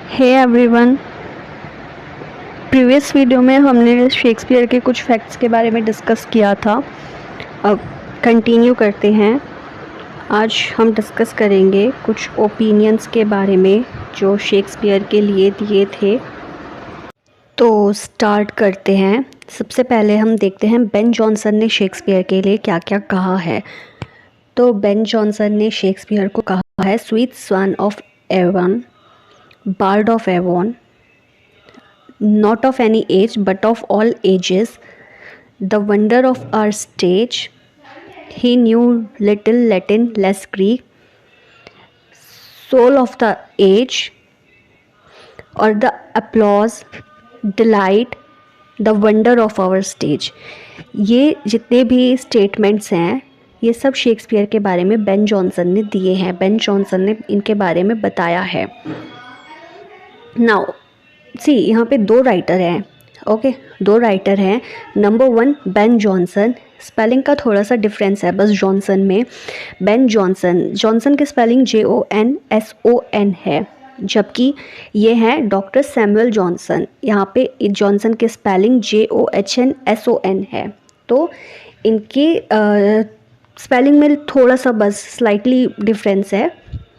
Hey everyone. Previous video में हमने Shakespeare के कुछ फैक्ट्स के बारे में डिस्कस किया था। अब कंटिन्यू करते हैं। आज हम डिस्कस करेंगे कुछ ओपिनियंस के बारे में जो शेक्सपियर के लिए दिए थे। तो स्टार्ट करते हैं। सबसे पहले हम देखते हैं बेन जॉनसन ने शेक्सपियर के लिए क्या क्या कहा है। तो बेन जॉनसन ने शेक्सपियर को कहा है sweet son of Avon, Bard of Avon, not of any age but of all ages, the wonder of our stage. He knew little Latin, less Greek, soul of the age, or the applause, delight, the wonder of our stage. ये जितने भी statements हैं ये सब Shakespeare के बारे में Ben Jonson ने दिए हैं। बेन जॉनसन ने इनके बारे में बताया है। नाउ सी, यहाँ पे दो राइटर हैं। ओके, दो राइटर हैं। Number 1 Ben Jonson. स्पेलिंग का थोड़ा सा डिफरेंस है बस जॉनसन में। बेन जॉनसन की स्पेलिंग JONSON है, जबकि ये हैं डॉक्टर सैमुअल जॉनसन। यहाँ पे जॉनसन की स्पेलिंग JOHNSON है। तो इनकी स्पेलिंग में थोड़ा सा बस स्लाइटली डिफरेंस है,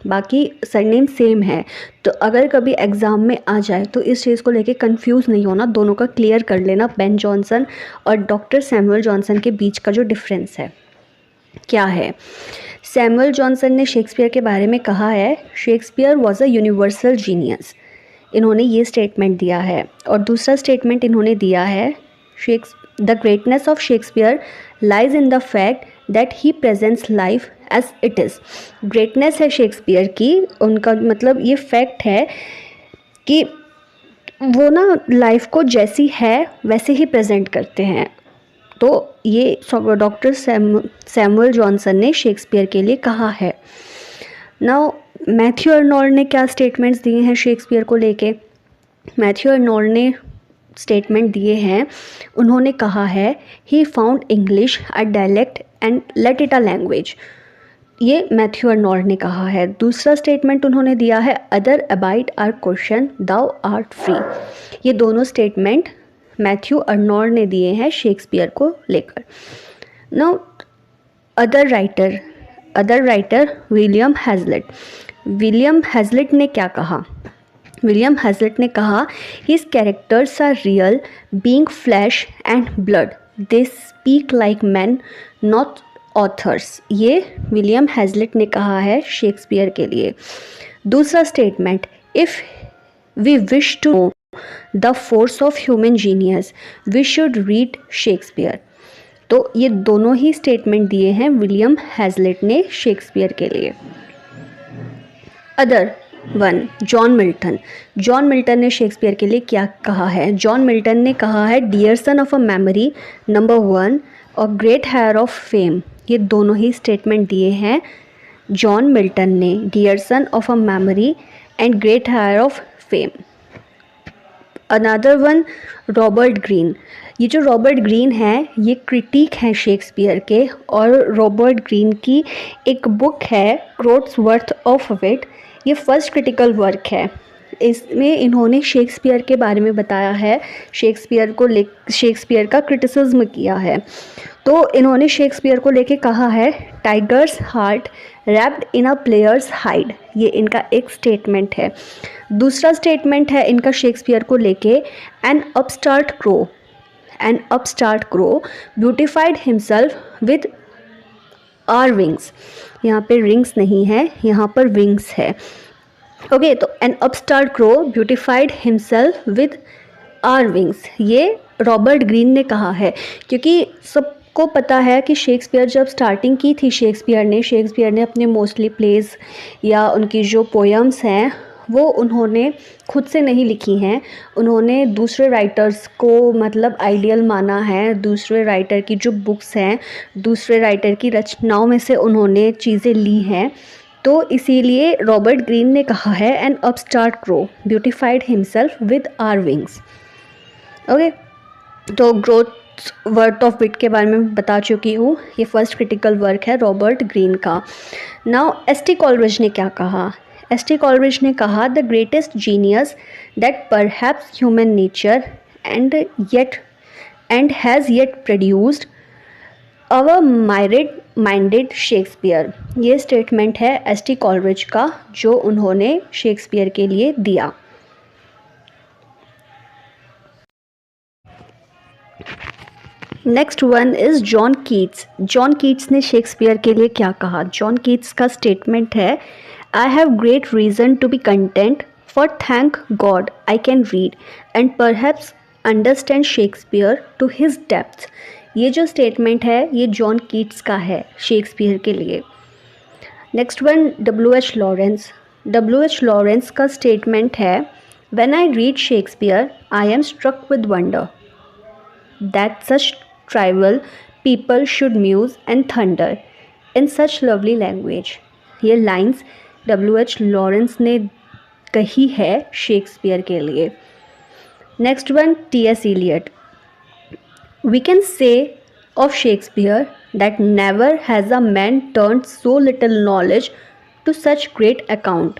बाकी सरनेम सेम है। तो अगर कभी एग्ज़ाम में आ जाए तो इस चीज़ को लेके कंफ्यूज नहीं होना, दोनों का क्लियर कर लेना। बेन जॉनसन और डॉक्टर सैमुअल जॉनसन के बीच का जो डिफरेंस है क्या है। सैमुअल जॉनसन ने शेक्सपियर के बारे में कहा है Shakespeare was a universal genius. इन्होंने ये स्टेटमेंट दिया है। और दूसरा स्टेटमेंट इन्होंने दिया है the greatness of Shakespeare lies in the fact that he presents life as it is. Greatness है शेक्सपियर की, उनका मतलब ये फैक्ट है कि वो ना लाइफ को जैसी है वैसे ही प्रेजेंट करते हैं। तो ये डॉक्टर सैमुअल जॉनसन ने शेक्सपियर के लिए कहा है। नाउ मैथ्यू अर्नोल्ड ने क्या स्टेटमेंट्स दिए हैं शेक्सपियर को लेके। मैथ्यू अर्नोल्ड ने स्टेटमेंट दिए हैं। उन्होंने कहा है he found English a dialect and let it a language. ये मैथ्यू अर्नोल्ड ने कहा है। दूसरा स्टेटमेंट उन्होंने दिया है other abide our question thou art free. ये दोनों स्टेटमेंट मैथ्यू अर्नोल्ड ने दिए हैं शेक्सपियर को लेकर। Now other writer William Hazlitt. William Hazlitt ने क्या कहा। विलियम हैजलिट ने कहा his characters are real being flesh and blood, they speak like man not authors. ये विलियम हैजलिट ने कहा है शेक्सपियर के लिए। दूसरा statement if we wish to know the force of human genius we should read Shakespeare. तो ये दोनों ही स्टेटमेंट दिए हैं विलियम हैजलिट ने शेक्सपियर के लिए। अदर 1 जॉन मिल्टन ने शेक्सपियर के लिए क्या कहा है। जॉन मिल्टन ने कहा है dear son of a memory, number 1 और ग्रेट हायर ऑफ फेम। ये दोनों ही स्टेटमेंट दिए हैं जॉन मिल्टन ने, dear son of a memory and great heir of fame. Another 1 Robert Greene. ये जो रॉबर्ट ग्रीन है ये क्रिटिक हैं शेक्सपियर के, और रॉबर्ट ग्रीन की एक बुक है क्रोट्स वर्थ ऑफ विट। ये फर्स्ट क्रिटिकल वर्क है। इसमें इन्होंने शेक्सपियर के बारे में बताया है, शेक्सपियर का क्रिटिसिज्म किया है। तो इन्होंने शेक्सपियर को लेके कहा है tigers heart wrapped in a players hide. ये इनका एक स्टेटमेंट है। दूसरा स्टेटमेंट है इनका शेक्सपियर को लेके an upstart crow beautified himself with our wings. यहाँ पे रिंग्स नहीं है, यहाँ पर विंग्स है। ओके, तो an upstart crow beautified himself with our wings, ये रॉबर्ट ग्रीन ने कहा है। क्योंकि सबको पता है कि शेक्सपियर जब स्टार्टिंग की थी शेक्सपियर ने अपने मोस्टली प्लेस या उनकी जो पोएम्स हैं वो उन्होंने खुद से नहीं लिखी हैं। उन्होंने दूसरे राइटर्स को मतलब आइडियल माना है। दूसरे राइटर की जो बुक्स हैं, दूसरे राइटर की रचनाओं में से उन्होंने चीज़ें ली हैं। तो इसीलिए रॉबर्ट ग्रीन ने कहा है an upstart crow beautified himself with our wings. Okay, तो ग्रोथ वर्थ ऑफ विट के बारे में बता चुकी हूँ। ये फर्स्ट क्रिटिकल वर्क है रॉबर्ट ग्रीन का। नाउ एस टी कॉलरिज ने क्या कहा। एस टी कॉलरिज ने कहा, the greatest genius that perhaps human nature and has yet produced our minded Shakespeare. ये स्टेटमेंट है एस टी कॉलरिज का जो उन्होंने शेक्सपियर के लिए दिया। Next one is John Keats. John Keats ने शेक्सपियर के लिए क्या कहा? जॉन कीट्स का स्टेटमेंट है, I have great reason to be content, for thank God I can read and perhaps understand Shakespeare to his depth. ये जो statement है ये जॉन कीट्स का है शेक्सपियर के लिए। Next one, W.H. Lawrence. W.H. Lawrence का स्टेटमेंट है, when I read Shakespeare I am struck with wonder that such tribal people should muse and thunder in such lovely language। ये lines W.H. Lawrence ने कही है Shakespeare के लिए। Next one, T.S. Eliot। We can say of Shakespeare that never has a man turned so little knowledge to such great account।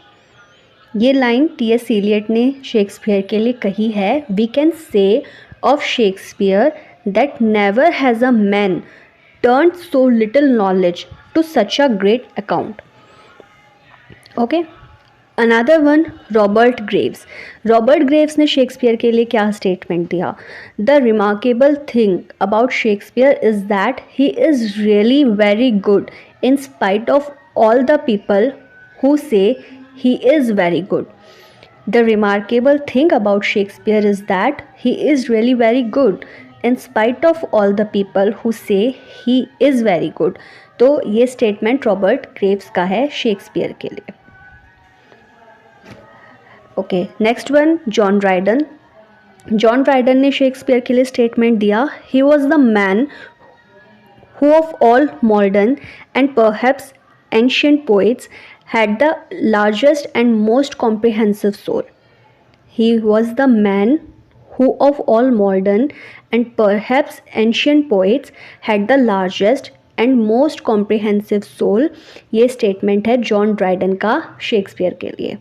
ये line T.S. Eliot ने Shakespeare के लिए कही है, We can say of Shakespeare that never has a man turned so little knowledge to such a great account। Okay, another one, Robert Graves। Robert Graves ने Shakespeare के लिए क्या statement दिया? The remarkable thing about Shakespeare is that he is really very good in spite of all the people who say he is very good। The remarkable thing about Shakespeare is that he is really very good in spite of all the people who say he is very good। तो ये statement Robert Graves का है Shakespeare के लिए। Okay, next one, John Dryden. John Dryden ने Shakespeare के लिए statement दिया, he was the man who of all modern and perhaps ancient poets had the largest and most comprehensive soul। He was the man who of all modern and perhaps ancient poets had the largest and most comprehensive soul। ये statement है John Dryden का Shakespeare के लिए।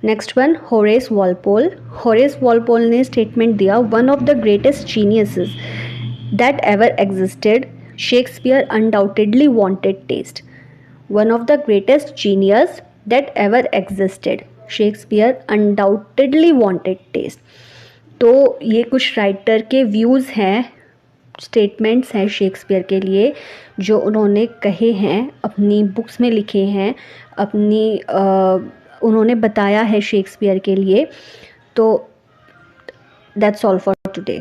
Next one, Horace Walpole. Horace Walpole ने statement दिया, one of the greatest geniuses that ever existed, Shakespeare undoubtedly wanted taste। One of the greatest genius that ever existed, Shakespeare undoubtedly wanted taste। तो ये कुछ writer के views हैं, statements हैं Shakespeare के लिए जो उन्होंने कहे हैं, अपनी बुक्स में लिखे हैं, उन्होंने बताया है शेक्सपियर के लिए। तो दैट्स ऑल फॉर टुडे।